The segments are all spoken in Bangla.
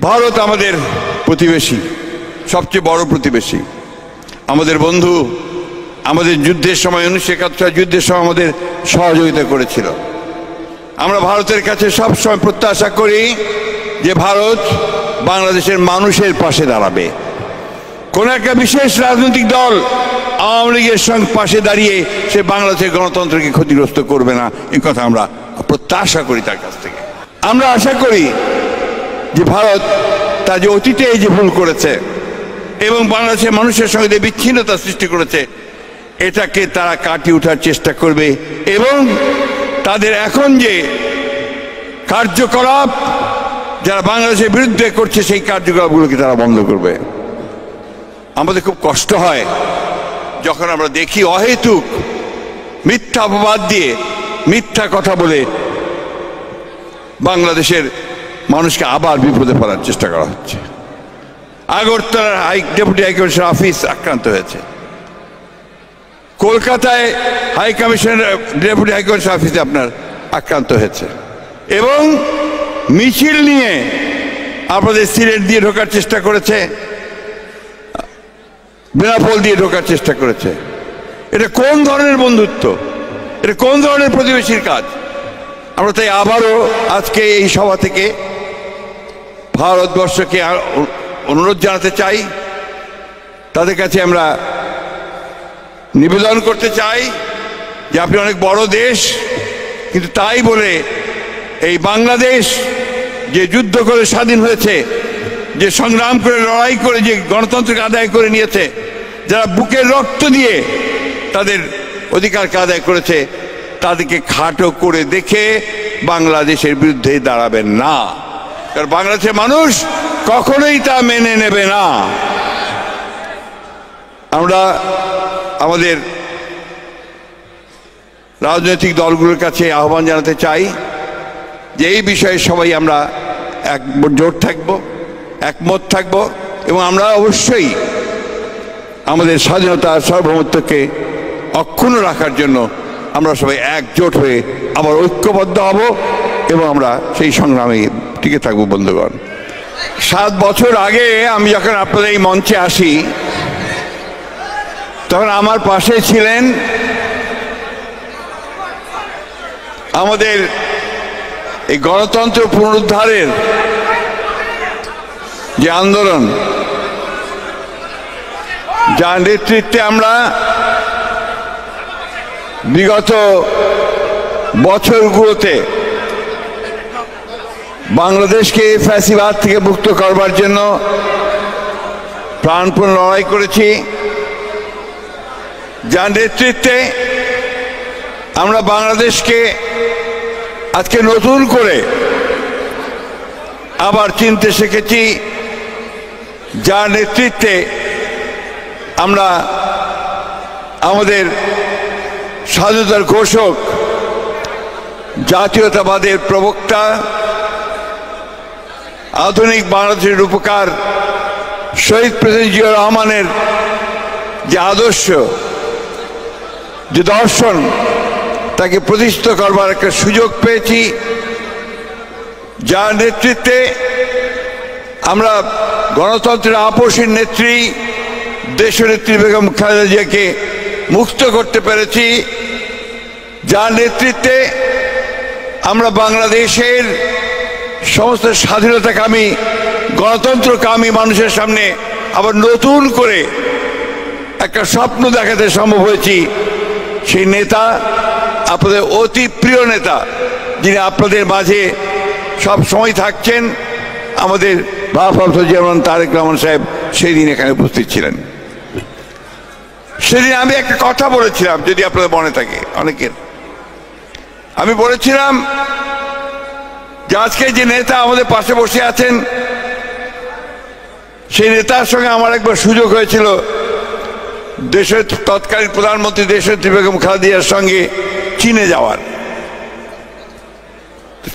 ভারত আমাদের প্রতিবেশী, সবচেয়ে বড় প্রতিবেশী, আমাদের বন্ধু। আমাদের যুদ্ধের সময় 1971 যুদ্ধের সময় আমাদের সহযোগিতা করেছিল। আমরা ভারতের কাছে সবসময় প্রত্যাশা করি যে ভারত বাংলাদেশের মানুষের পাশে দাঁড়াবে। কোন একটা বিশেষ রাজনৈতিক দল আওয়ামী লীগের সঙ্গে পাশে দাঁড়িয়ে সে বাংলাদেশের গণতন্ত্রকে ক্ষতিগ্রস্ত করবে না, এই কথা আমরা প্রত্যাশা করি তার কাছ থেকে। আমরা আশা করি যে ভারত তার যে অতীতে এই যে ভুল করেছে এবং বাংলাদেশের মানুষের সঙ্গে যে বিচ্ছিন্নতা সৃষ্টি করেছে, এটাকে তারা কাটিয়ে ওঠার চেষ্টা করবে এবং তাদের এখন যে কার্যকলাপ যারা বাংলাদেশের বিরুদ্ধে করছে সেই কার্যকলাপগুলোকে তারা বন্ধ করবে। আমাদের খুব কষ্ট হয় যখন আমরা দেখি অহেতুক মিথ্যা অপবাদ দিয়ে মিথ্যা কথা বলে বাংলাদেশের মানুষকে আবার বিপদে ফেলার চেষ্টা করা হচ্ছে। আগরতলার ডেপুটি হাইকমিশনার অফিস আক্রান্ত হয়েছে, কলকাতায় হাই কমিশনার ডেপুটি হাইকমিশনার অফিসে আপনার আক্রান্ত হয়েছে এবং মিছিল নিয়ে আপনাদের সিলেট দিয়ে ঢোকার চেষ্টা করেছে, বেনাপোল দিয়ে ঢোকার চেষ্টা করেছে। এটা কোন ধরনের বন্ধুত্ব? এটা কোন ধরনের প্রতিবেশীর কাজ? আমরা তাই আবারও আজকে এই সভা থেকে ভারতবর্ষকে অনুরোধ জানাতে চাই, তাদের কাছে আমরা নিবেদন করতে চাই যে আপনি অনেক বড় দেশ, কিন্তু তাই বলে এই বাংলাদেশ যে যুদ্ধ করে স্বাধীন হয়েছে, যে সংগ্রাম করে লড়াই করে যে গণতন্ত্রকে আদায় করে নিয়েছে, যারা বুকের রক্ত দিয়ে তাদের অধিকারকে আদায় করেছে, তাদেরকে খাটো করে দেখে বাংলাদেশের বিরুদ্ধে দাঁড়াবেন না, কারণ বাংলাদেশের মানুষ কখনোই তা মেনে নেবে না। আমরা আমাদের রাজনৈতিক দলগুলোর কাছে আহ্বান জানাতে চাই যে এই বিষয়ে সবাই আমরা জোট থাকব, একমত থাকব এবং আমরা অবশ্যই আমাদের স্বাধীনতা সার্বভৌমত্বকে অক্ষুণ্ণ রাখার জন্য আমরা সবাই একজোট হয়ে আবার ঐক্যবদ্ধ হব এবং আমরা সেই সংগ্রামে টিকে থাকবো। বন্ধুগণ, 7 বছর আগে আমি যখন আপনাদের এই মঞ্চে আসি তখন আমার পাশে ছিলেন আমাদের এই গণতন্ত্র পুনরুদ্ধারের যে আন্দোলন, যার নেতৃত্বে আমরা বিগত বছরগুলোতে বাংলাদেশকে ফ্যাসিবাদ থেকে মুক্ত করবার জন্য প্রাণপণ লড়াই করেছি, যার নেতৃত্বে আমরা বাংলাদেশকে আজকে নতুন করে আবার চিনতে শিখেছি, যার নেতৃত্বে আমরা আমাদের স্বাধীনতার ঘোষক, জাতীয়তাবাদের প্রবক্তা, আধুনিক বাংলাদেশের রূপকার শহীদ প্রেসিডেন্ট জিয়াউর রহমানের যে আদর্শ, যে দর্শন, তাকে প্রতিষ্ঠিত করবার একটা সুযোগ পেয়েছি, যার নেতৃত্বে আমরা গণতন্ত্রের আপসীর নেত্রী দেশনেত্রী বেগম খালেদা জিয়াকে মুক্ত করতে পেরেছি, যার নেতৃত্বে আমরা বাংলাদেশের সমস্ত স্বাধীনতাকামী গণতন্ত্রকামী মানুষের সামনে আবার নতুন করে একটা স্বপ্ন দেখাতে সম্ভব হয়েছি। সেই নেতা আপনাদের অতি প্রিয় নেতা, যিনি আপনাদের মাঝে সব সময় থাকছেন, আমাদের ভারপ্রাপ্ত চেয়ারম্যান তারেক রহমান সাহেব সেই দিন এখানে উপস্থিত ছিলেন। সেদিন আমি একটা কথা বলেছিলাম, যদি আপনাদের মনে থাকে অনেকের, আমি বলেছিলাম যে আজকে যে নেতা আমাদের পাশে বসে আছেন, সেই নেতার সঙ্গে আমার একবার সুযোগ হয়েছিল দেশের তৎকালীন প্রধানমন্ত্রী দেশনেত্রী বেগম খালেদা জিয়ার সঙ্গে চীনে যাওয়ার।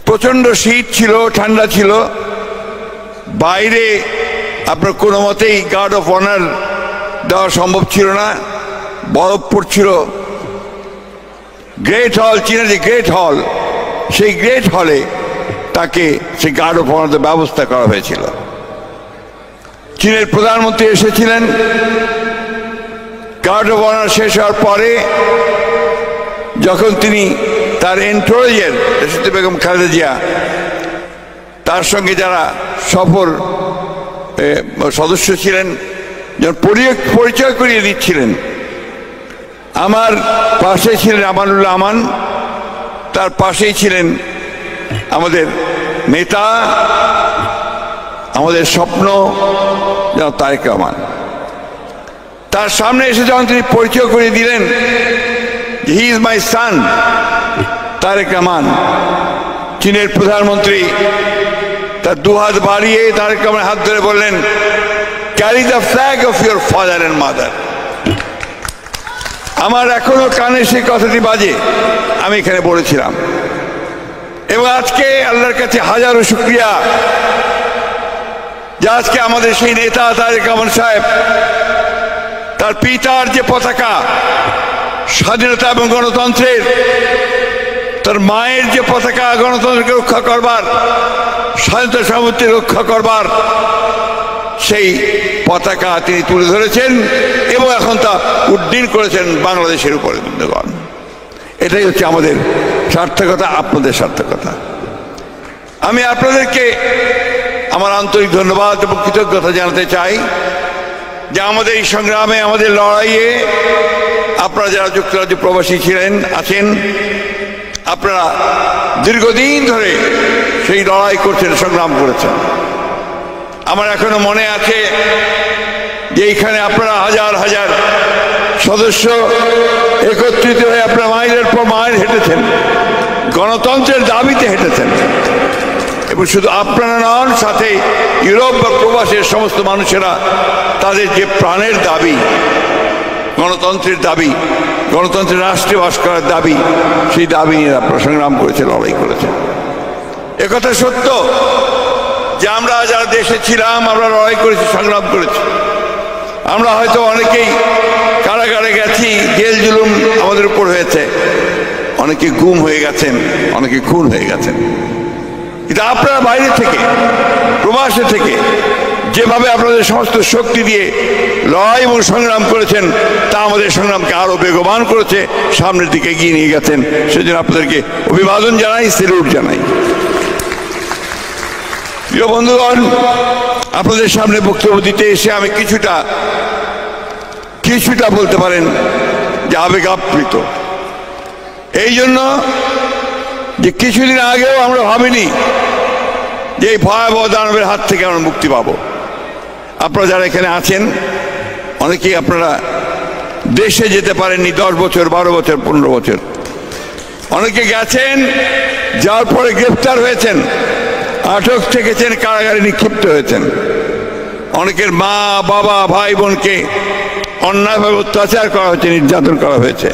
প্রচন্ড শীত ছিল, ঠান্ডা ছিল, বাইরে আপনার কোনো মতেই গার্ড অফ অনার দেওয়া সম্ভব ছিল না, বরফ পড়ছিল। গ্রেট হল, চীনের যে গ্রেট হল, সেই গ্রেট হলে তাকে সেই গার্ড অফ অনারের ব্যবস্থা করা হয়েছিল। চীনের প্রধানমন্ত্রী এসেছিলেন, গার্ড অফ অনার শেষ হওয়ার পরে যখন তিনি তার এন্টোরেজের দেশত্রী বেগম খালেদা জিয়া তার সঙ্গে যারা সফর সদস্য ছিলেন যখন পরিচয় করিয়ে দিচ্ছিলেন, আমার পাশে ছিলেন আমানুল্লাহ আমান, তার পাশেই ছিলেন আমাদের নেতা, আমাদের স্বপ্ন যেন তারেক রহমান। তার সামনে এসে যখন তিনি পরিচয় করিয়ে দিলেন যে হি ইজ মাই সান তারেক রহমান, চীনের প্রধানমন্ত্রী তার দুহাত বাড়িয়ে তারেক রহমানের হাত ধরে বললেন, carry the flag of your father and mother. আমার এখনো কানে সেই কথাটি বাজে, আমি এখানে বলেছিলাম। এবং আজকে আল্লাহর কাছে হাজারো শুকরিয়া যে আজকে আমাদের সেই নেতা তারেক রহমান সাহেব তার পিতার যে পতাকা স্বাধীনতা এবং গণতন্ত্রের, তার মায়ের যে পতাকা গণতন্ত্রকে রক্ষা করবার, স্বাধীনতা সার্বভৌমত্ব রক্ষা করবার, সেই পতাকা তিনি তুলে ধরেছেন এবং এখন তা উড্ডীন করেছেন বাংলাদেশের উপরে। বন্ধুগণ, এটাই হচ্ছে আমাদের সার্থকতা, আপনাদের সার্থকতা। আমি আপনাদেরকে আমার আন্তরিক ধন্যবাদ এবং কৃতজ্ঞতা জানাতে চাই যে আমাদের এই সংগ্রামে, আমাদের লড়াইয়ে আপনারা যারা যুক্তরাজ্য প্রবাসী ছিলেন, আছেন, আপনারা দীর্ঘদিন ধরে সেই লড়াই করছেন, সংগ্রাম করেছেন। আমার এখনো মনে আছে যে এইখানে আপনারা হাজার হাজার সদস্য একত্রিত হয়ে আপনারা মাইলের পর মাইল হেঁটেছেন, গণতন্ত্রের দাবিতে হেঁটেছেন। এবং শুধু আপনারা নন, সাথে ইউরোপ বা প্রবাসের সমস্ত মানুষেরা তাদের যে প্রাণের দাবি, গণতন্ত্রের দাবি, গণতন্ত্রের রাষ্ট্রে বাস করার দাবি, সেই দাবি নিয়ে আপনারা সংগ্রাম করেছেন, লড়াই করেছেন। একথা সত্য যে আমরা যারা দেশে ছিলাম আমরা লড়াই করেছি, সংগ্রাম করেছি। আমরা হয়তো অনেকেই কারাগারে গেছি, জেল জুলুম আমাদের উপর হয়েছে, অনেকে গুম হয়ে গেছেন, অনেকে খুন হয়ে গেছেন। কিন্তু আপনারা বাইরে থেকে, প্রবাসে থেকে যেভাবে আপনাদের সমস্ত শক্তি দিয়ে লড়াই এবং সংগ্রাম করেছেন, তা আমাদের সংগ্রামকে আরো বেগবান করেছে, সামনের দিকে এগিয়ে নিয়ে গেছেন। সেজন্য আপনাদেরকে অভিবাদন জানাই, সেলুট জানাই। প্রিয় বন্ধুগণ, আপনাদের সামনে বক্তব্য দিতে এসে আমি কিছুটা বলতে পারেন যে আবেগ আপ্লুত। এই জন্য যে কিছুদিন আগেও আমরা ভাবিনি যে এই ভয়াবহ দানবের হাত থেকে আমরা মুক্তি পাব। আপনারা যারা এখানে আছেন, অনেকেই আপনারা দেশে যেতে পারেননি 10 বছর, 12 বছর, 15 বছর। অনেকে গেছেন, যার পরে গ্রেফতার হয়েছেন, আটক থেকেছেন, কারাগারে নিক্ষিপ্ত হয়েছেন। অনেকের মা, বাবা, ভাই বোনকে অন্যায়ভাবে অত্যাচার করা হয়েছে, নির্যাতন করা হয়েছে।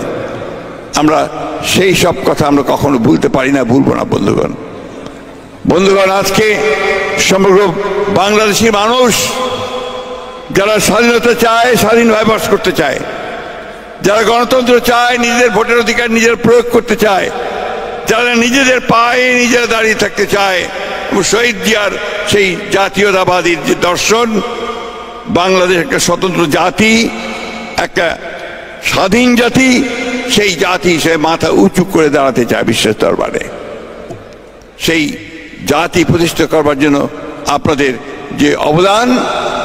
আমরা সেই সব কথা আমরা কখনো ভুলতে পারি না, ভুলবো না। বন্ধুগণ, আজকে সমগ্র বাংলাদেশি মানুষ যারা স্বাধীনতা চায়, স্বাধীনভাবে বাস করতে চায়, যারা গণতন্ত্র চায়, নিজেদের ভোটের অধিকার নিজের প্রয়োগ করতে চায়, যারা নিজেদের পায়ে নিজেরা দাঁড়িয়ে থাকতে চায়, এবং শহীদ জিয়ার সেই জাতীয়তাবাদীর যে দর্শন, বাংলাদেশ একটা স্বতন্ত্র জাতি, একটা স্বাধীন জাতি, সেই জাতি সে মাথা উঁচু করে দাঁড়াতে চায় বিশ্বের দরবারে। সেই জাতি প্রতিষ্ঠা করবার জন্য আপনাদের যে অবদান,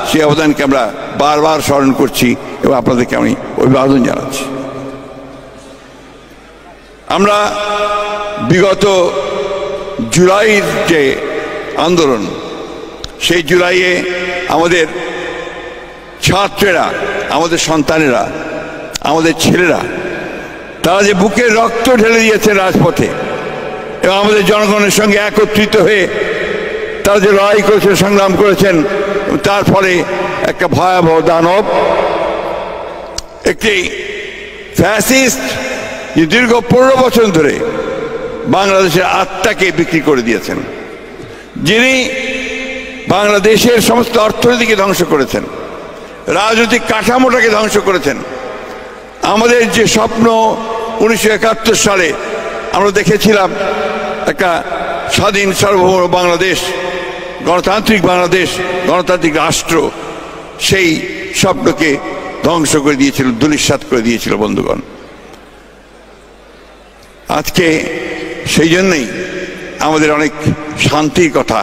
সেই অবদানকে আমরা বারবার স্মরণ করছি এবং আপনাদেরকে আমি অভিবাদন জানাচ্ছি। আমরা বিগত জুলাইয়ের যে আন্দোলন, সেই জুলাইয়ে আমাদের ছাত্রেরা, আমাদের সন্তানেরা, আমাদের ছেলেরা, তারা যে বুকের রক্ত ঢেলে দিয়েছে রাজপথে এবং আমাদের জনগণের সঙ্গে একত্রিত হয়ে তারা যে লড়াই করেছেন, সংগ্রাম করেছেন, তার ফলে একটা ভয়াবহ দানব, একটি ফ্যাসিস্ট দীর্ঘ 15 বছর ধরে বাংলাদেশের আত্মাকে বিক্রি করে দিয়েছেন, যিনি বাংলাদেশের সমস্ত অর্থনীতিকে ধ্বংস করেছেন, রাজনৈতিক কাঠামোটাকে ধ্বংস করেছেন। আমাদের যে স্বপ্ন 1971 সালে আমরা দেখেছিলাম, একটা স্বাধীন সার্বভৌম বাংলাদেশ, গণতান্ত্রিক বাংলাদেশ, গণতান্ত্রিক রাষ্ট্র, সেই স্বপ্নকে ধ্বংস করে দিয়েছিল, ধূলিসাৎ করে দিয়েছিল বন্ধুগণ। আজকে সেই জন্যই আমাদের অনেক শান্তির কথা,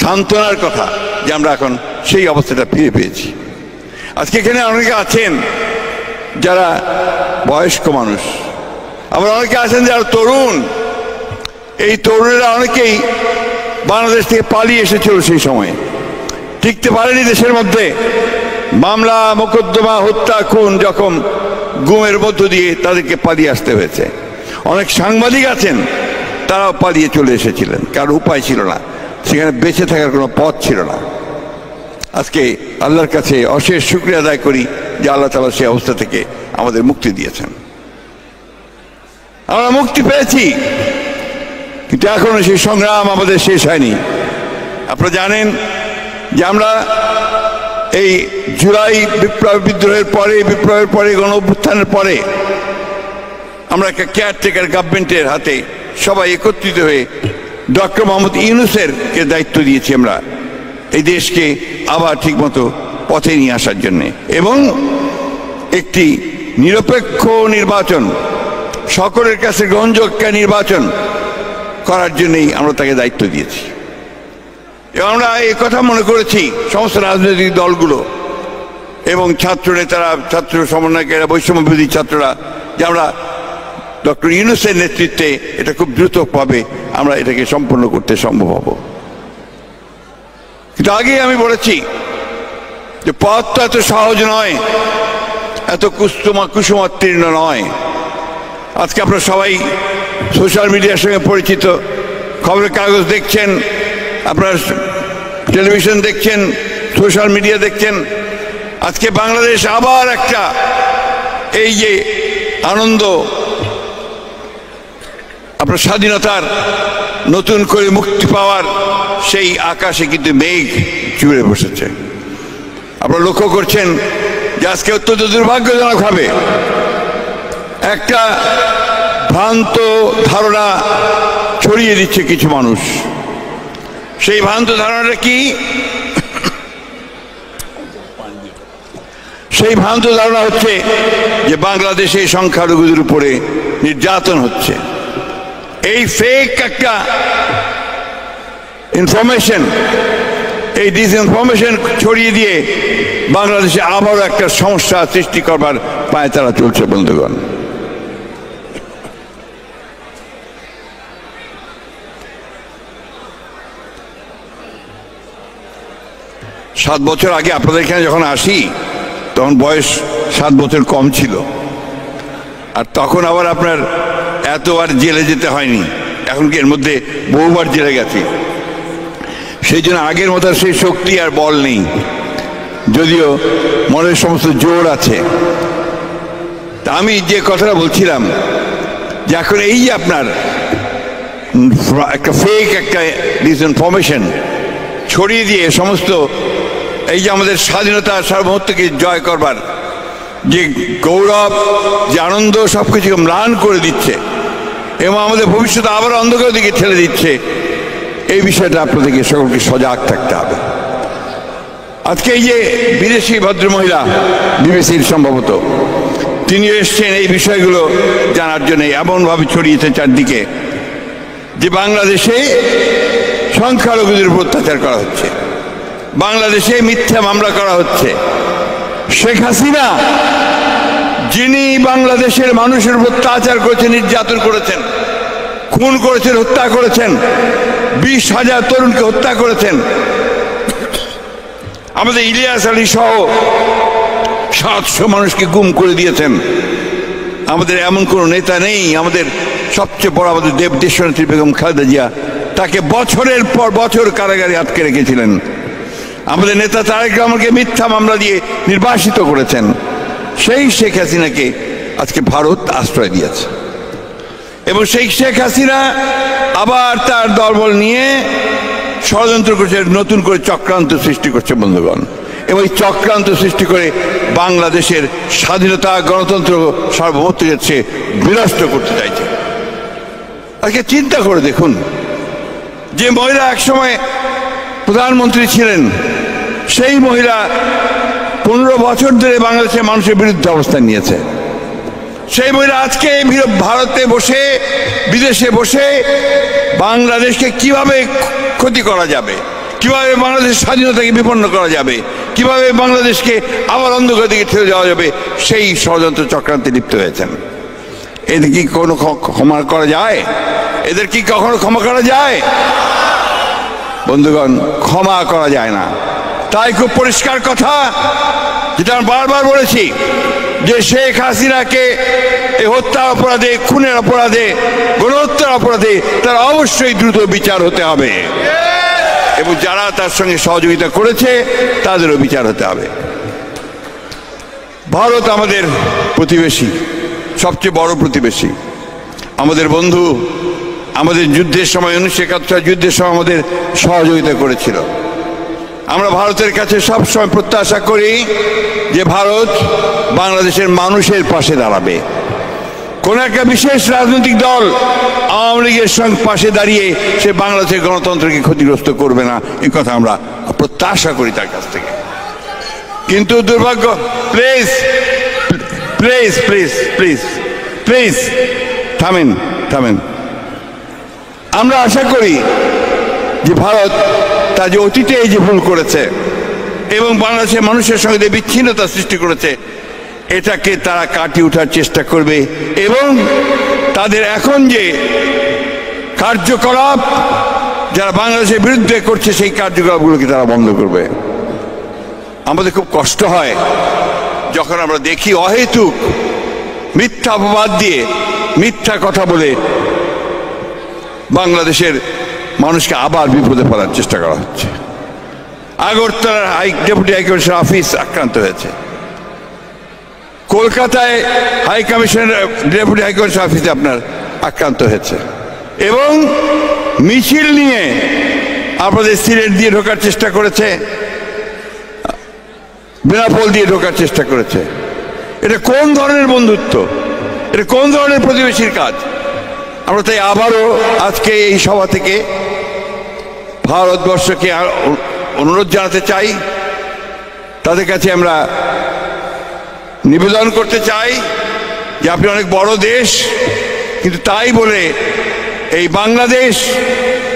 সান্ত্বনার কথা যে আমরা এখন সেই অবস্থাটা ফিরে পেয়েছি। আজকে এখানে অনেকে আছেন যারা বয়স্ক মানুষ, আবার অনেকে আছেন যারা তরুণ। এই তরুণেরা অনেকেই বাংলাদেশ থেকে পালিয়ে এসেছিল, সেই সময় টিকতে পারেনি দেশের মধ্যে। মামলা মোকদ্দমা, হত্যা, খুন, জখম, গুমের মধ্য দিয়ে তাদেরকে পালিয়ে আসতে হয়েছে। অনেক সাংবাদিক আছেন তারাও পালিয়ে চলে এসেছিলেন, কারণ উপায় ছিল না, সেখানে বেঁচে থাকার কোনো পথ ছিল না। আজকে আল্লাহর কাছে অশেষ শুকরিয়া আদায় করি যে আল্লাহ তাআলা সেই অবস্থা থেকে আমাদের মুক্তি দিয়েছেন। আমরা মুক্তি পেয়েছি, কিন্তু এখনো সেই সংগ্রাম আমাদের শেষ হয়নি। আপনারা জানেন যে আমরা এই জুলাই বিদ্রোহের পরে, বিপ্লবের পরে, গণ অভ্যুত্থানের পরে আমরা একটা কেয়ারটেকার গভর্নমেন্টের হাতে সবাই একত্রিত হয়ে ডক্টর মোহাম্মদ ইউনূসের দায়িত্ব দিয়েছি আমরা এই দেশকে আবার ঠিকমতো পথে নিয়ে আসার জন্য, এবং একটি নিরপেক্ষ নির্বাচন, সকলের কাছে গ্রহণযোগ্য নির্বাচন করার জন্যই আমরা তাকে দায়িত্ব দিয়েছি। এবং আমরা এই কথা মনে করেছি সমস্ত রাজনৈতিক দলগুলো এবং ছাত্র নেতারা, ছাত্র সমন্বয়কেরা, বৈষম্য বিরোধী ছাত্ররা, যে আমরা ডক্টর ইউনূসের নেতৃত্বে এটা খুব দ্রুতভাবে আমরা এটাকে সম্পন্ন করতে সম্ভব হব। কিন্তু আগে আমি বলেছি যে পথটা এত সহজ নয়, এত কুসুমাতীর্ণ নয়। আজকে আপনারা সবাই সোশ্যাল মিডিয়ার সঙ্গে পরিচিত, খবরের কাগজ দেখছেন, আপনারা টেলিভিশন দেখছেন, সোশ্যাল মিডিয়া দেখছেন। আজকে বাংলাদেশ আবার একটা এই যে আনন্দ, আপনার স্বাধীনতার নতুন করে মুক্তি পাওয়ার সেই আকাশে কিন্তু মেঘ জুড়ে বসেছে। আপনারা লক্ষ্য করছেন যে আজকে অত্যন্ত দুর্ভাগ্যজনকভাবে একটা ভ্রান্ত ধারণা ছড়িয়ে দিচ্ছে কিছু মানুষ। সেই ভ্রান্ত ধারণাটা কি? সেই ভ্রান্ত ধারণা হচ্ছে যে বাংলাদেশে সংখ্যালঘুদের উপরে নির্যাতন হচ্ছে। এই ফেক একটা ইনফরমেশন, এই ডিসইনফরমেশন ছড়িয়ে দিয়ে বাংলাদেশে আবারও একটা সমস্যা সৃষ্টি করবার পায়ে তারা চলছে বন্ধুগণ। সাত বছর আগে আপনাদের এখানে যখন আসি তখন বয়স 7 বছর কম ছিল, আর তখন আবার আপনার এতবার জেলে যেতে হয়নি। এখন কি এর মধ্যে বহুবার জেলে গেছি, সেই জন্য আগের মতো সেই শক্তি আর বল নেই, যদিও মনের সমস্ত জোর আছে। তা আমি যে কথাটা বলছিলাম যে এখন এই যে আপনার একটা ফেক একটা ডিসইনফরমেশন ছড়িয়ে দিয়ে সমস্ত এই যে আমাদের স্বাধীনতা সার্বভৌমত্বকে জয় করবার যে গৌরব, যে আনন্দ, সবকিছুকে ম্লান করে দিচ্ছে এবং আমাদের ভবিষ্যৎ আবার অন্ধকার দিকে ঠেলে দিচ্ছে, এই বিষয়টা আপনাদেরকে সকলকে সজাগ থাকতে হবে। আজকে এই যে বিদেশি ভদ্রমহিলা, বিবিসির সম্ভবত, তিনি এসছেন এই বিষয়গুলো জানার জন্য, এমনভাবে ছড়িয়েছে চারদিকে যে বাংলাদেশে সংখ্যালঘুদের উপর অত্যাচার করা হচ্ছে, বাংলাদেশে মিথ্যা মামলা করা হচ্ছে। শেখ হাসিনা যিনি বাংলাদেশের মানুষের উপর অত্যাচার করেছেন, নির্যাতন করেছেন, খুন করেছেন, হত্যা করেছেন, 20,000 তরুণকে হত্যা করেছেন, আমাদের ইলিয়াস আলী সহ 700 মানুষকে গুম করে দিয়েছেন। আমাদের এমন কোনো নেতা নেই, আমাদের সবচেয়ে বড় আমাদের দেশনেত্রী বেগম খালেদা জিয়া, তাকে বছরের পর বছর কারাগারে আটকে রেখেছিলেন। আমাদের নেতা তারেক রহমানকে মিথ্যা মামলা দিয়ে নির্বাসিত করেছেন। সেই শেখ হাসিনাকে আজকে ভারত আশ্রয় দিয়েছে এবং সেই শেখ হাসিনা আবার তার দলবল নিয়ে ষড়যন্ত্র করছে, নতুন করে চক্রান্ত সৃষ্টি করছে বন্ধুগণ, এবং এই চক্রান্ত সৃষ্টি করে বাংলাদেশের স্বাধীনতা, গণতন্ত্র, সার্বভৌমত্বকে বিনষ্ট করতে চাইছে। আজকে চিন্তা করে দেখুন যে মহিলা একসময় প্রধানমন্ত্রী ছিলেন, সেই মহিলা 15 বছর ধরে বাংলাদেশের মানুষের বিরুদ্ধে অবস্থান নিয়েছে। সেই মহিলা আজকে ভারতে বসে, বিদেশে বসে বাংলাদেশকে কিভাবে ক্ষতি করা যাবে, কিভাবে বাংলাদেশের স্বাধীনতাকে বিপন্ন করা যাবে, কিভাবে বাংলাদেশকে আবার অন্ধকার দিকে ঠেলে যাওয়া যাবে, সেই ষড়যন্ত্র চক্রান্তে লিপ্ত হয়েছেন। এদের কি কোনো ক্ষমা করা যায়? এদের কি কখনো ক্ষমা করা যায়? বন্ধুগণ, ক্ষমা করা যায় না। তাই খুব পরিষ্কার কথা, যেটা আমি বারবার বলেছি, যে শেখ হাসিনাকে এই হত্যার অপরাধে, খুনের অপরাধে, গণহত্যার অপরাধে তার অবশ্যই দ্রুত বিচার হতে হবে, এবং যারা তার সঙ্গে সহযোগিতা করেছে তাদেরও বিচার হতে হবে। ভারত আমাদের প্রতিবেশী, সবচেয়ে বড় প্রতিবেশী, আমাদের বন্ধু। আমাদের যুদ্ধের সময় 1971 যুদ্ধের সময় আমাদের সহযোগিতা করেছিল। আমরা ভারতের কাছে সবসময় প্রত্যাশা করি যে ভারত বাংলাদেশের মানুষের পাশে দাঁড়াবে। কোন একটা বিশেষ রাজনৈতিক দল আওয়ামী লীগের সঙ্গে পাশে দাঁড়িয়ে সে বাংলাদেশের গণতন্ত্রকে ক্ষতিগ্রস্ত করবে না, এই কথা আমরা প্রত্যাশা করি তার কাছ থেকে। কিন্তু দুর্ভাগ্য, please please please please please থামেন থামেন। আমরা আশা করি যে ভারত তার যে অতীতে এই যে ভুল করেছে এবং বাংলাদেশের মানুষের সঙ্গে যে বিচ্ছিন্নতা সৃষ্টি করেছে, এটাকে তারা কাটিয়ে ওঠার চেষ্টা করবে, এবং তাদের এখন যে কার্যকলাপ যারা বাংলাদেশের বিরুদ্ধে করছে, সেই কার্যকলাপগুলোকে তারা বন্ধ করবে। আমাদের খুব কষ্ট হয় যখন আমরা দেখি অহেতুক মিথ্যা অপবাদ দিয়ে, মিথ্যা কথা বলে বাংলাদেশের মানুষকে আবার বিপদে ফেলার চেষ্টা করা হচ্ছে। আগরতলার ডেপুটি হাইকমিশনার অফিস আক্রান্ত হয়েছে, কলকাতায় হাই কমিশনের ডেপুটি হাইকমিশনার অফিসে আপনার আক্রান্ত হয়েছে, এবং মিছিল নিয়ে আপনাদের সিলেট দিয়ে ঢোকার চেষ্টা করেছে, বেনাপোল দিয়ে ঢোকার চেষ্টা করেছে। এটা কোন ধরনের বন্ধুত্ব? এটা কোন ধরনের প্রতিবেশীর কাজ? আমরা তাই আবারও আজকে এই সভা থেকে ভারতবর্ষকে অনুরোধ জানাতে চাই, তাদের কাছে আমরা নিবেদন করতে চাই যে আপনি অনেক বড় দেশ, কিন্তু তাই বলে এই বাংলাদেশ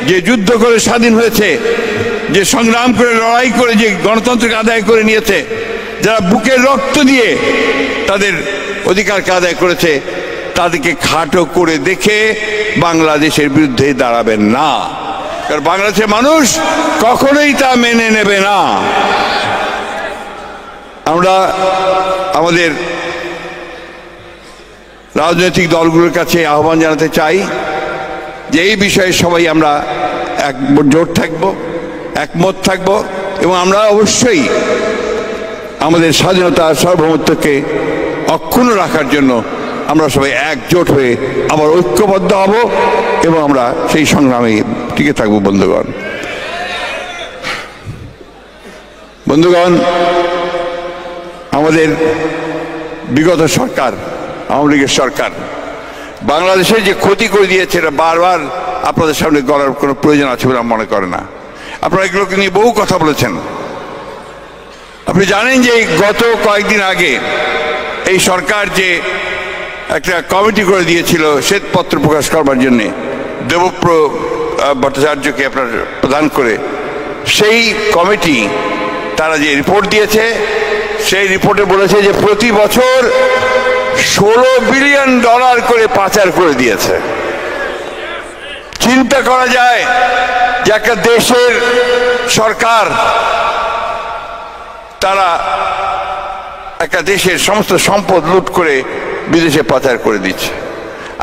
যে যুদ্ধ করে স্বাধীন হয়েছে, যে সংগ্রাম করে, লড়াই করে, যে গণতন্ত্রকে আদায় করে নিয়েছে, যারা বুকের রক্ত দিয়ে তাদের অধিকারকে আদায় করেছে, তাদেরকে খাটো করে দেখে বাংলাদেশের বিরুদ্ধে দাঁড়াবেন না, কারণ বাংলাদেশের মানুষ কখনোই তা মেনে নেবে না। আমরা আমাদের রাজনৈতিক দলগুলোর কাছে আহ্বান জানাতে চাই যে এই বিষয়ে সবাই আমরা জোট থাকব, একমত থাকব, এবং আমরা অবশ্যই আমাদের স্বাধীনতা, সার্বভৌমত্বকে অক্ষুণ্ণ রাখার জন্য আমরা সবাই একজোট হয়ে আবার ঐক্যবদ্ধ হব, এবং আমরা সেই সংগ্রামে টিকে থাকব। বন্ধুগণ, আমাদের বিগত সরকার, আওয়ামী লীগের সরকার, বাংলাদেশের যে ক্ষতি করে দিয়েছে, এটা বারবার আপনাদের সামনে গড়ার কোনো প্রয়োজন আছে বলে মনে করে না। আপনারা এগুলোকে নিয়ে বহু কথা বলেছেন। আপনি জানেন যে গত কয়েকদিন আগে এই সরকার যে একটা কমিটি করে দিয়েছিল শ্বেতপত্র প্রকাশ করবার জন্যে, দেবপ্র ভট্টাচার্যকে আপনার প্রদান করে, সেই কমিটি তারা যে রিপোর্ট দিয়েছে, সেই রিপোর্টে বলেছে যে প্রতি বছর $16 বিলিয়ন করে পাচার করে দিয়েছে। চিন্তা করা যায় যে একটা দেশের সরকার তারা একটা দেশের সমস্ত সম্পদ লুট করে বিদেশে পাচার করে দিচ্ছে।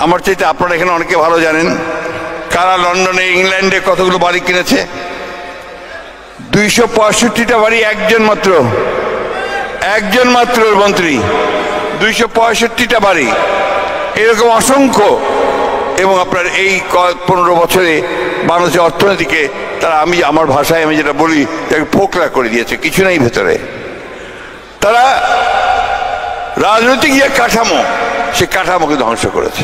আমার চাইতে আপনারা এখানে অনেকে ভালো জানেন কারা লন্ডনে, ইংল্যান্ডে কতগুলো বাড়ি কিনেছে। 265টা বাড়ি একজন মাত্র মন্ত্রী, 265টা বাড়ি, এরকম অসংখ্য। এবং আপনার এই 15 বছরে বাংলাদেশের অর্থনীতিকে তারা, আমার ভাষায় আমি যেটা বলি, ফোকলা করে দিয়েছে, কিছু নেই ভেতরে। তারা রাজনৈতিক যে কাঠামো, সে কাঠামোকে ধ্বংস করেছে,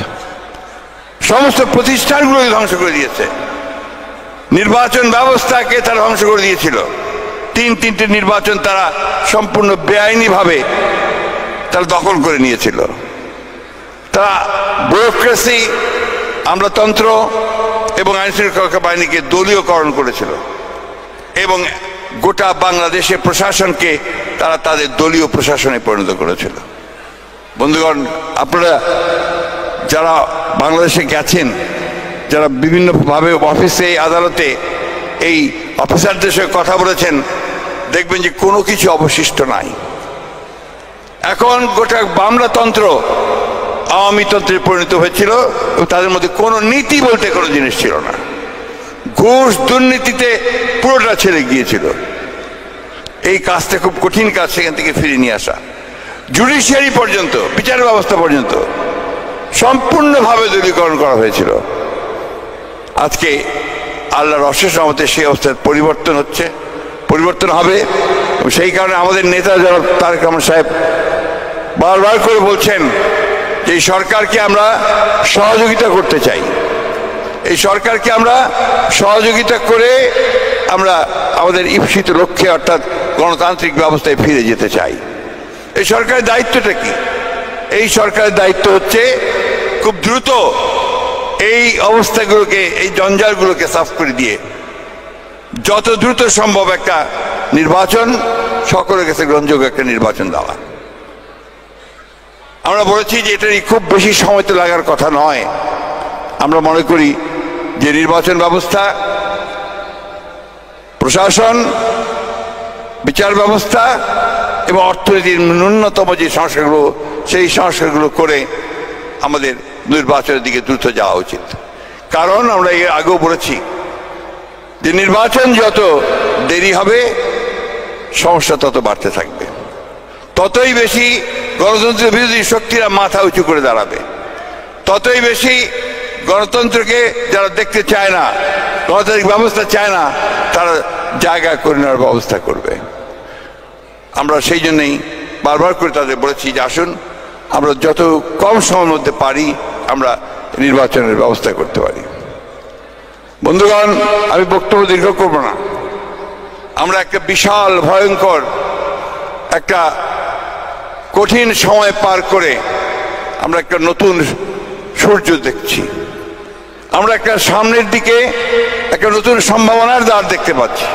সমস্ত প্রতিষ্ঠানগুলোকে ধ্বংস করে দিয়েছে। নির্বাচন ব্যবস্থাকে তারা ধ্বংস করে দিয়েছিল। তিনটে নির্বাচন তারা সম্পূর্ণ বেআইনিভাবে তারা দখল করে নিয়েছিল। তারা ব্যুরোক্রেসি, আমলাতন্ত্র এবং আইনশৃঙ্খলা বাহিনীকে দলীয়করণ করেছিল এবং গোটা বাংলাদেশের প্রশাসনকে তারা তাদের দলীয় প্রশাসনে পরিণত করেছিল। বন্ধুগণ, আপনারা যারা বাংলাদেশে গেছেন, যারা বিভিন্নভাবে অফিসে, আদালতে এই অফিসারদের সঙ্গে কথা বলেছেন, দেখবেন যে কোনো কিছু অবশিষ্ট নাই। এখন গোটা বামলাতন্ত্র আওয়ামী তন্ত্রে পরিণত হয়েছিল এবং তাদের মধ্যে কোনো নীতি বলতে কোনো জিনিস ছিল না। ঘুষ দুর্নীতিতে পুরোটা ছেড়ে গিয়েছিল। এই কাজটা খুব কঠিন কাজ, সেখান থেকে ফিরিয়ে নিয়ে আসা। জুডিশিয়ারি পর্যন্ত, বিচার ব্যবস্থা পর্যন্ত সম্পূর্ণভাবে দলীয়করণ করা হয়েছিল। আজকে আল্লাহর অশেষ রহমতে সেই অবস্থার পরিবর্তন হচ্ছে, পরিবর্তন হবে। সেই কারণে আমাদের নেতা জনাব তারেক রহমান সাহেব বারবার করে বলছেন যে এই সরকারকে আমরা সহযোগিতা করতে চাই, এই সরকারকে আমরা সহযোগিতা করে আমরা আমাদের ঈপ্সিত লক্ষ্যে অর্থাৎ গণতান্ত্রিক ব্যবস্থায় ফিরে যেতে চাই। এই সরকারের দায়িত্বটা কি? এই সরকারের দায়িত্ব হচ্ছে খুব দ্রুত এই অবস্থাগুলোকে, এই জঞ্জালগুলোকে সাফ করে দিয়ে যত দ্রুত সম্ভব একটা নির্বাচন, সকলের কাছে গ্রহণযোগ্য একটা নির্বাচন দেওয়া। আমরা বলেছি যে এটারই খুব বেশি সময় তো লাগার কথা নয়। আমরা মনে করি যে নির্বাচন ব্যবস্থা, প্রশাসন, বিচার ব্যবস্থা এবং অর্থনীতির ন্যূনতম যে সংস্কারগুলো, সেই সংস্কারগুলো করে আমাদের নির্বাচনের দিকে দ্রুত যাওয়া উচিত। কারণ আমরা এর আগেও বলেছি যে নির্বাচন যত দেরি হবে সমস্যা তত বাড়তে থাকবে, ততই বেশি গণতন্ত্রের বিরোধী শক্তিরা মাথা উঁচু করে দাঁড়াবে, ততই বেশি গণতন্ত্রকে যারা দেখতে চায় না, গণতান্ত্রিক ব্যবস্থা চায় না, তারা জায়গা করে নেওয়ার ব্যবস্থা করবে। আমরা সেই জন্যই বারবার করে তাদের বলেছি যে আসুন আমরা যত কম সময়ের মধ্যে পারি আমরা নির্বাচনের ব্যবস্থা করতে পারি। বন্ধুগণ, আমি বক্তব্য দীর্ঘ করব না। আমরা একটা বিশাল ভয়ঙ্কর একটা কঠিন সময় পার করে আমরা একটা নতুন সূর্য দেখছি। আমরা একটা সামনের দিকে একটা নতুন সম্ভাবনার দ্বার দেখতে পাচ্ছি।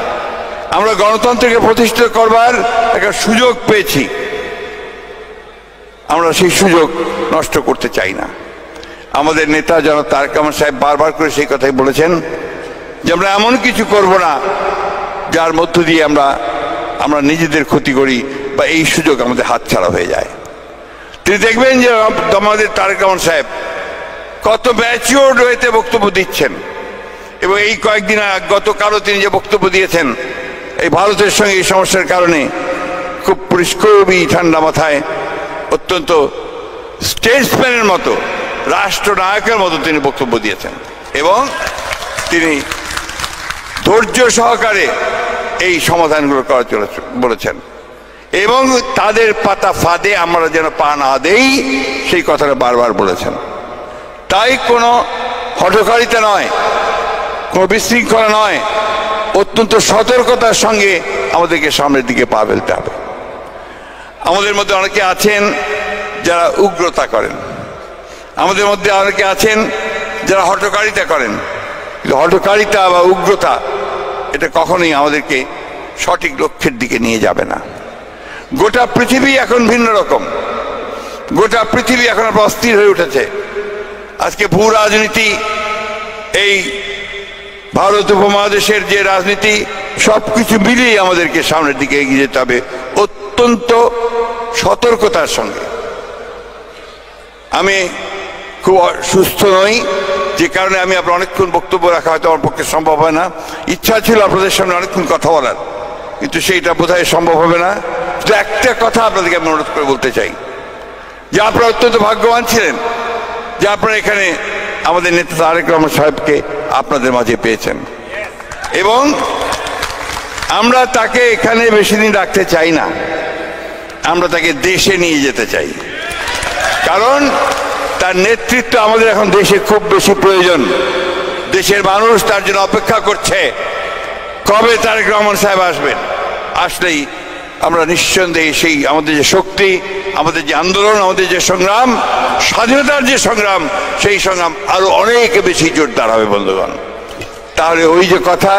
আমরা গণতন্ত্রকে প্রতিষ্ঠিত করবার একটা সুযোগ পেয়েছি। আমরা সেই সুযোগ নষ্ট করতে চাই না। আমাদের নেতা জনাব তারেক রহমান সাহেব বারবার করে সেই কথাই বলেছেন যে আমরা এমন কিছু করব না যার মধ্য দিয়ে আমরা নিজেদের ক্ষতি করি বা এই সুযোগ আমাদের হাতছাড়া হয়ে যায়। তিনি দেখবেন যে আমাদের তারেক রহমান সাহেব কত ম্যাচিওরড ওয়েতে বক্তব্য দিচ্ছেন এবং এই কয়েকদিন গতকালও তিনি যে বক্তব্য দিয়েছেন এই ভারতের সঙ্গে এই সমস্যার কারণে খুব খুবই ঠান্ডা মাথায়, অত্যন্ত স্টেটসম্যানের মতো, রাষ্ট্রনায়কের মতো তিনি বক্তব্য দিয়েছেন এবং তিনি ধৈর্য সহকারে এই সমাধানগুলো করা বলেছেন এবং তাদের পাতা ফাঁদে আমরা যেন পা না দেই সেই কথাটা বারবার বলেছেন। তাই কোনো হঠকারিতা নয়, কোনো বিশৃঙ্খলা নয়, অত্যন্ত সতর্কতার সঙ্গে আমাদেরকে সামনের দিকে পা ফেলতে হবে। আমাদের মধ্যে অনেকে আছেন যারা উগ্রতা করেন, আমাদের মধ্যে অনেকে আছেন যারা হঠকারিতা করেন, কিন্তু হঠকারিতা বা উগ্রতা এটা কখনোই আমাদেরকে সঠিক লক্ষ্যের দিকে নিয়ে যাবে না। গোটা পৃথিবী এখন ভিন্ন রকম, গোটা পৃথিবী এখন অস্থির হয়ে উঠেছে। আজকে ভূ রাজনীতি, এই ভারত উপমহাদেশের যে রাজনীতি, সবকিছু মিলিয়ে আমাদেরকে সামনের দিকে এগিয়ে যেতে হবে অত্যন্ত সতর্কতার সঙ্গে। আমি খুব সুস্থ নই, যে কারণে আমি আপনার অনেকক্ষণ বক্তব্য রাখা হয়তো আমার পক্ষে সম্ভব হয় না। ইচ্ছা ছিল আপনাদের সামনে অনেকক্ষণ কথা বলার, কিন্তু সেইটা বোধহয় সম্ভব হবে না। শুধু একটা কথা আপনাদেরকে আমি অনুরোধ করে বলতে চাই যে আপনারা অত্যন্ত ভাগ্যবান ছিলেন যে আপনারা এখানে আমাদের নেতা তারেক রহমান সাহেবকে আপনাদের মাঝে পেয়েছেন এবং আমরা তাকে এখানে বেশি দিন রাখতে চাই না, আমরা তাকে দেশে নিয়ে যেতে চাই। কারণ তার নেতৃত্ব আমাদের এখন দেশে খুব বেশি প্রয়োজন। দেশের মানুষ তার জন্য অপেক্ষা করছে কবে তারেক রহমান সাহেব আসবেন। আসলেই আমরা নিঃসন্দেহে সেই আমাদের যে শক্তি, আমাদের যে আন্দোলন, আমাদের যে সংগ্রাম, স্বাধীনতার যে সংগ্রাম, সেই সংগ্রাম আরো অনেক বেশি জোরদার হবে বন্ধুগণ। তাহলে ওই যে কথা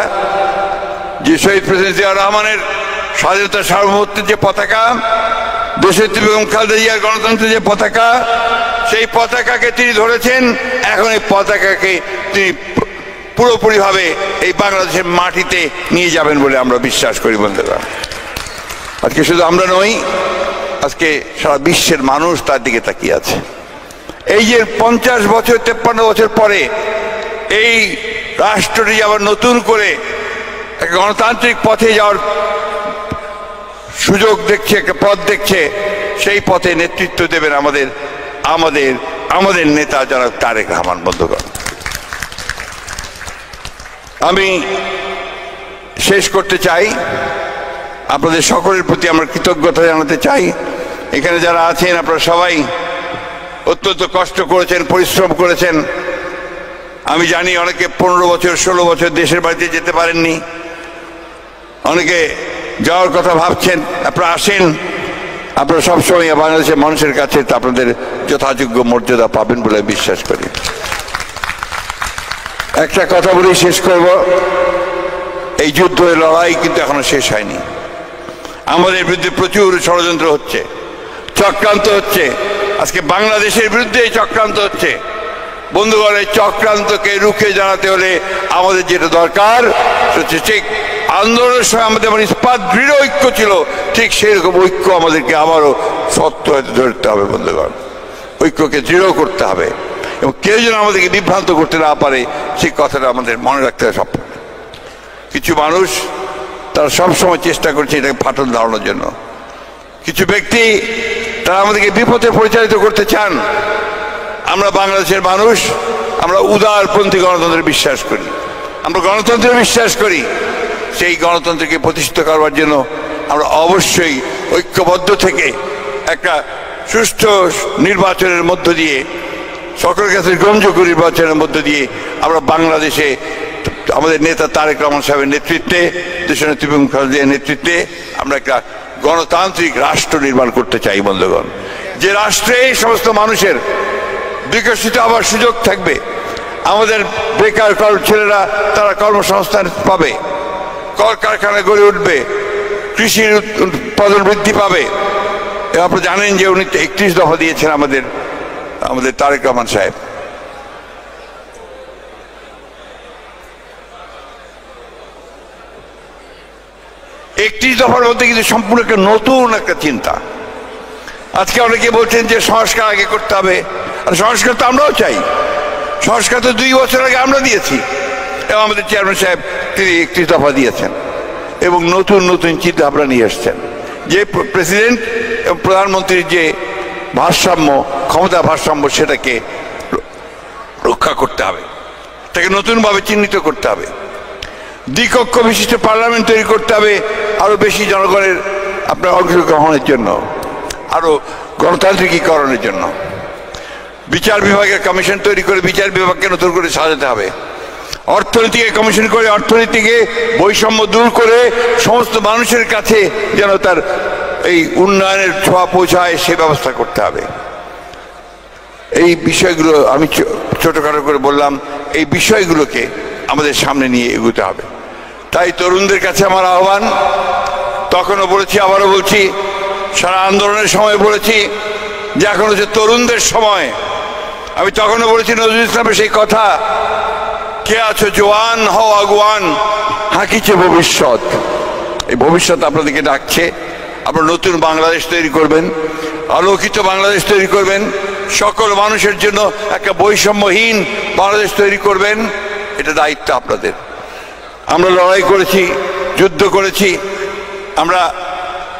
যে শহীদ প্রেসিডেন্ট জিয়াউর রহমানের স্বাধীনতার সার্বভৌমত্বের যে পতাকা, দেশনেত্রী বেগম খালেদা জিয়ার গণতন্ত্রের যে পতাকা, সেই পতাকাকে তিনি ধরেছেন। এখন এই পতাকাকে তিনি পুরোপুরিভাবে এই বাংলাদেশের মাটিতে নিয়ে যাবেন বলে আমরা বিশ্বাস করি বন্ধুগণ। আজকে শুধু আমরা নই, আজকে সারা বিশ্বের মানুষ তার দিকে তাকিয়ে আছে। এই যে 50 বছর 53 বছর পরে এই রাষ্ট্রটি আবার নতুন করে একটা গণতান্ত্রিক পথে যাওয়ার সুযোগ দেখছে, একটা পথ দেখছে, সেই পথে নেতৃত্ব দেবেন আমাদের আমাদের আমাদের নেতা জনাব তারেক রহমান বন্ধুগণ। আমি শেষ করতে চাই, আপনাদের সকলের প্রতি আমরা কৃতজ্ঞতা জানাতে চাই। এখানে যারা আছেন আপনারা সবাই অত্যন্ত কষ্ট করেছেন, পরিশ্রম করেছেন। আমি জানি অনেকে 15 বছর 16 বছর দেশের বাড়িতে যেতে পারেননি, অনেকে যাওয়ার কথা ভাবছেন। আপনারা আসেন, আপনারা সবসময় বাংলাদেশের মানুষের কাছে আপনাদের যথাযোগ্য মর্যাদা পাবেন বলে বিশ্বাস করি। একটা কথা বলেই শেষ করব, এই যুদ্ধের লড়াই কিন্তু এখনো শেষ হয়নি। আমাদের বিরুদ্ধে প্রচুর ষড়যন্ত্র হচ্ছে, চক্রান্ত হচ্ছে। আজকে বাংলাদেশের বিরুদ্ধে চক্রান্ত হচ্ছে বন্ধুগণ। এই চক্রান্তকে রুখে দাঁড়াতে হলে আমাদের যেটা দরকার হচ্ছে, ঠিক আন্দোলনের সময় আমাদের যেমন ইস্পাত দৃঢ় ঐক্য ছিল, ঠিক সেরকম ঐক্য আমাদেরকে আবারও শক্ত হতে ধরতে হবে বন্ধুগণ। ঐক্যকে দৃঢ় করতে হবে এবং কেউ যেন আমাদেরকে বিভ্রান্ত করতে না পারে, সেই কথাটা আমাদের মনে রাখতে হবে। সব কিছু মানুষ তারা সবসময় চেষ্টা করছে এটাকে ফাটল ধরানোর জন্য। কিছু ব্যক্তি তারা আমাদেরকে বিপথে পরিচালিত করতে চান। আমরা বাংলাদেশের মানুষ, আমরা উদারপন্থী গণতন্ত্রে বিশ্বাস করি, আমরা গণতন্ত্রে বিশ্বাস করি। সেই গণতন্ত্রকে প্রতিষ্ঠিত করবার জন্য আমরা অবশ্যই ঐক্যবদ্ধ থেকে একটা সুষ্ঠু নির্বাচনের মধ্য দিয়ে, সকলের কাছে গ্রহণযোগ্য নির্বাচনের মধ্য দিয়ে আমরা বাংলাদেশে আমাদের নেতা তারেক রহমান সাহেবের নেতৃত্বে, দেশনেত্রী বেগম খালেদা জিয়ার নেতৃত্বে আমরা একটা গণতান্ত্রিক রাষ্ট্র নির্মাণ করতে চাই বন্ধুগণ। যে রাষ্ট্রে সমস্ত মানুষের বিকশিত হওয়ার সুযোগ থাকবে, আমাদের বেকার ছেলেরা তারা কর্মসংস্থান পাবে, কলকারখানা গড়ে উঠবে, কৃষির উৎপাদন বৃদ্ধি পাবে। আপনারা জানেন যে উনি 31 দফা দিয়েছেন আমাদের তারেক রহমান সাহেব। একটি দফার মধ্যে কিন্তু সম্পূর্ণ একটা নতুন একটা চিন্তা। আজকে অনেকে বলছেন যে সংস্কার আগে করতে হবে, আর সংস্কার তো আমরাও চাই। সংস্কার তো 2 বছর আগে আমরা দিয়েছি এবং আমাদের চেয়ারম্যান সাহেব তিনি 31 দফা দিয়েছেন এবং নতুন নতুন চিন্তা ভাবনা নিয়ে এসছেন। যে প্রেসিডেন্ট এবং প্রধানমন্ত্রীর যে ভারসাম্য, ক্ষমতা ভারসাম্য, সেটাকে রক্ষা করতে হবে, তাকে নতুনভাবে চিহ্নিত করতে হবে। দ্বিকক্ষ বিশিষ্ট পার্লামেন্ট তৈরি করতে হবে, আরো বেশি জনগণের আপনার অংশগ্রহণের জন্য, আরো গণতান্ত্রিকীকরণের জন্য। বিচার বিভাগের কমিশন তৈরি করে বিচার বিভাগকে নতুন করে সাজাতে হবে। অর্থনীতিকে কমিশন করে অর্থনীতিকে বৈষম্য দূর করে সমস্ত মানুষের কাছে যেন তার এই উন্নয়নের ছোঁয়া পৌঁছায়, সে ব্যবস্থা করতে হবে। এই বিষয়গুলো আমি ছোটখাটো করে বললাম, এই বিষয়গুলোকে আমাদের সামনে নিয়ে এগোতে হবে। তাই তরুণদের কাছে আমার আহ্বান, তখনও বলেছি আবারও বলছি, সারা আন্দোলনের সময় বলেছি যে এখন হচ্ছে তরুণদের সময়। আমি তখনও বলেছি নজরুল ইসলামের সেই কথা, কে আছো জওয়ান হও আগুয়ান, হাঁকিছে ভবিষ্যৎ। এই ভবিষ্যৎ আপনাদেরকে ডাকছে। আপনারা নতুন বাংলাদেশ তৈরি করবেন, আলোকিত বাংলাদেশ তৈরি করবেন, সকল মানুষের জন্য একটা বৈষম্যহীন বাংলাদেশ তৈরি করবেন। এটা দায়িত্ব আপনাদের। আমরা লড়াই করেছি, যুদ্ধ করেছি, আমরা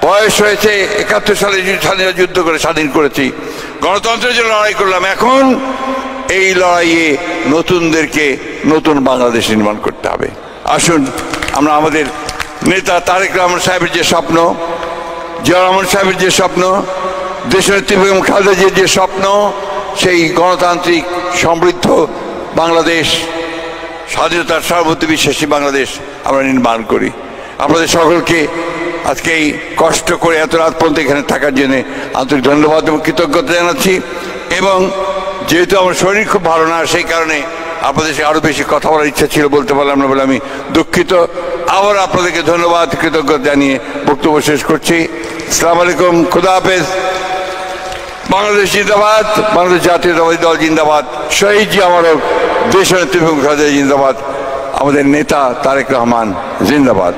বয়স হয়েছে 71 সালে স্বাধীনতা যুদ্ধ করে স্বাধীন করেছি, গণতন্ত্রের জন্য লড়াই করলাম। এখন এই লড়াইয়ে নতুনদেরকে নতুন বাংলাদেশ নির্মাণ করতে হবে। আসুন আমরা আমাদের নেতা তারেক রহমান সাহেবের যে স্বপ্ন, জিয়াউর রহমান সাহেবের যে স্বপ্ন, দেশনেত্রী বেগম খালেদা জিয়ার যে স্বপ্ন, সেই গণতান্ত্রিক সমৃদ্ধ বাংলাদেশ, স্বাধীনতার সার্বভৌমত্ব বিশ্বাসী বাংলাদেশ আমরা নির্মাণ করি। আপনাদের সকলকে আজকে এই কষ্ট করে এত রাত পর্যন্ত এখানে থাকার জন্য আন্তরিক ধন্যবাদ এবং কৃতজ্ঞতা জানাচ্ছি। এবং যেহেতু আমার শরীর খুব ভালো না, সেই কারণে আপনাদের সাথে আরও বেশি কথা বলার ইচ্ছা ছিল, বলতে পারলাম না বলে আমি দুঃখিত। আবার আপনাদেরকে ধন্যবাদ কৃতজ্ঞতা জানিয়ে বক্তব্য শেষ করছি। আসসালামু আলাইকুম, খুদা হাফেজ। বাংলাদেশ জিন্দাবাদ, বাংলাদেশ জাতীয়তাবাদী দল জিন্দাবাদ, শহীদ জি আমারক, দেশনেত্রী বেগম খালেদা জিন্দাবাদ, আমাদের নেতা তারেক রহমান জিন্দাবাদ।